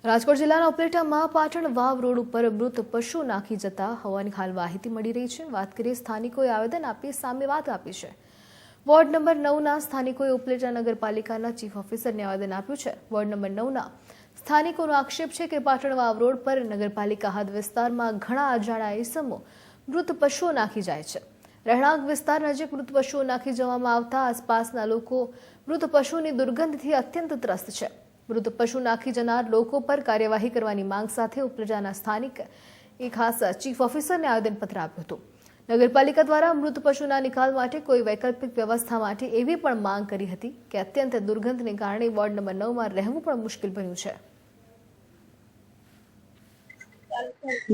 રાજકોટ જિલ્લાના ઉપલેટામાં પાટણ વાવ રોડ ઉપર મૃત પશુ નાખી જતા હોવાની હાલ માહિતી મળી રહી છે। વાત કરીએ સ્થાનિકોએ આવેદન આપી સામે વાત આપી છે। વોર્ડ નંબર 9ના સ્થાનિકોએ ઉપલેટા નગરપાલિકાના ચીફ ઓફિસરને આવેદન આપ્યું છે। વોર્ડ નંબર 9ના સ્થાનિકોનો આક્ષેપ છે કે પાટણ વાવ રોડ પર નગરપાલિકા હદ વિસ્તારમાં ઘણા અજાણ્યા ઇસમો મૃત પશુઓ નાખી જાય છે। રહેણાંક વિસ્તાર નજીક મૃત પશુઓ નાખી જવામાં આવતા આસપાસના લોકો મૃત પશુની દુર્ગંધથી અત્યંત ત્રસ્ત છે। મૃત પશુ નાખી જનાર લોકો પર કાર્યવાહી કરવાની માંગ સાથે ઉપલેટાના સ્થાનિક ખાસ ચીફ ઓફિસરને આવેદનપત્ર આપ્યું હતું। નગરપાલિકા દ્વારા મૃત પશુના નિકાલ માટે કોઈ વૈકલ્પિક વ્યવસ્થા માટે એવી પણ માંગ કરી હતી કે અત્યંત દુર્ગંધને કારણે વોર્ડ નંબર 9માં રહેવું પણ મુશ્કેલ બન્યું છે।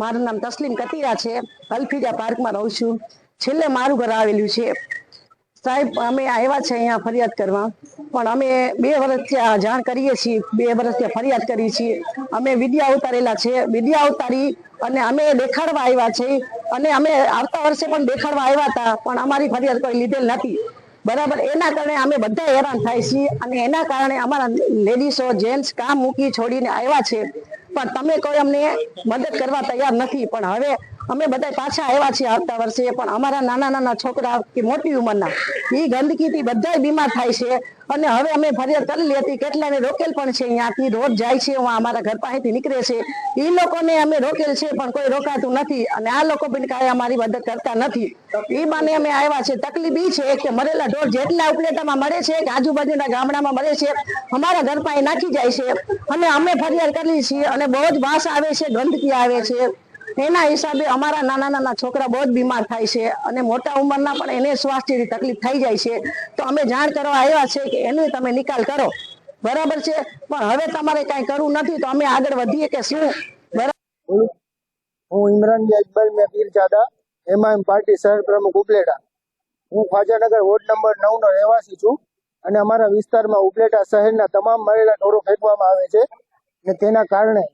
મારું નામ તસ્લીમ કતીરા છે। અલ્ફીજા પાર્કમાં રહું છું। છેલ્લે મારું ઘર આવેલું છે। સાહેબ અમે આવ્યા છે અહીંયા ફરિયાદ કરવા, પણ અમે 2 વર્ષથી જાણ કરીએ છીએ, 2 વર્ષથી ફરિયાદ કરી છીએ। અમે વિડિયા ઉતારેલા છે, વિડિયા ઉતારી અને અમે દેખાડવા આવ્યા છે અને અમે આવતા વર્ષે પણ દેખાડવા આવ્યા હતા, પણ અમારી ફરિયાદ કોઈ લીધેલ નથી। બરાબર, એના કારણે અમે બધા હેરાન થાય છીએ અને એના કારણે અમારા લેડીઝો જેન્ટ્સ કામ મૂકી છોડીને આવ્યા છે, પણ તમે કોઈ અમને મદદ કરવા તૈયાર નથી। પણ હવે અમે બધા પાછા આવ્યા છીએ આવતા વર્ષે, પણ અમારા નાના નાના છોકરા કે મોટી ઉંમરના એ ગંદકીથી બધા બીમાર થાય છે અને હવે અમે ફરિયાદ કરેલી હતી, કેટલાને રોકેલ પણ છે। અહીંયાથી રોજ જાય છે, અમારા ઘર પાસેથી નીકળે છે, એ લોકોને અમે રોકેલ છે પણ કોઈ રોકાતું નથી અને આ લોકો પણ કાંઈ અમારી મદદ કરતા નથી। એ બાને અમે આવ્યા છે। તકલીફ એ છે કે મરેલા ઢોર જેટલા ઉપલેટામાં મળે છે કે આજુબાજુના ગામડામાં મળે છે, અમારા ઘર પાસે નાખી જાય છે અને અમે ફરિયાદ કરીએ છીએ અને બહુ જ વાસ આવે છે, ગંદકી આવે છે। એના હિસાબે અમારા નાના નાના છોકરા બહુ જ બીમાર થાય છે અને મોટા ઉંમરના પણ એને સ્વાસ્થ્યની તકલીફ થઈ જાય છે। તો અમે જાણ કરવા આવ્યા છે કે એનો તમે નિકાલ કરો, બરાબર છે, પણ હવે તમારે કાંઈ કરવું નથી તો અમે આગળ વધીએ કે શું? હું ઇમરાન ઇકબાલ મેં પીરજાદા, એમઆઈએમ પાર્ટી શહેર પ્રમુખ ઉપલેટા। હું ખ્વાજાનગર વોર્ડ નંબર 9 નો રહેવાસી છું અને અમારા વિસ્તારમાં ઉપલેટા શહેરના તમામ મરેલા ઢોરો ફેંકવામાં આવે છે અને તેના કારણે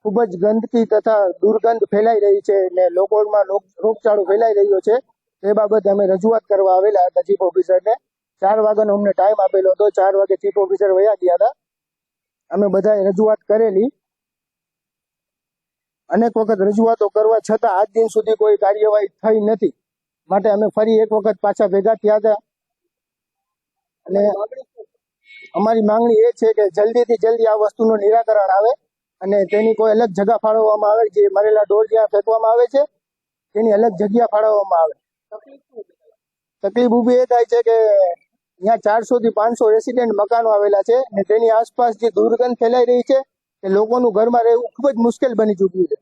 ખૂબ જ ગંદકી તથા દુર્ગંધ ફેલાઈ રહી છે અને લોકોમાં રોગચાળો ફેલાઈ રહ્યો છે। તે બાબતે અમે રજૂઆત કરવા આવેલા હતા ચીફ ઓફિસરને। 4 વાગ્યાનો અમને ટાઈમ આપેલો હતો, 4 વાગે ચીફ ઓફિસર વયા ગયા હતા। અમે બધાએ રજૂઆત કરેલી, અનેક વખત રજૂઆતો કરવા છતાં આજ દિન સુધી કોઈ કાર્યવાહી થઈ નથી, માટે અમે ફરી એક વખત પાછા ભેગા થયા હતા અને અમારી માંગણી એ છે કે જલ્દીથી જલ્દી આ વસ્તુનું નિરાકરણ આવે અને તેની કોઈ અલગ જગ્યા ફાળવવામાં આવે। જે મરેલા ઢોર જ્યાં ફેંકવામાં આવે છે તેની અલગ જગ્યા ફાળવવામાં આવે। તકલીફ ઊભી એ થાય છે કે અહીંયા 400 થી 500 રેસિડેન્ટ મકાનો આવેલા છે અને તેની આસપાસ જે દુર્ગંધ ફેલાઈ રહી છે તે લોકોનું ઘરમાં રહેવું ખૂબ જ મુશ્કેલ બની ચૂક્યું છે।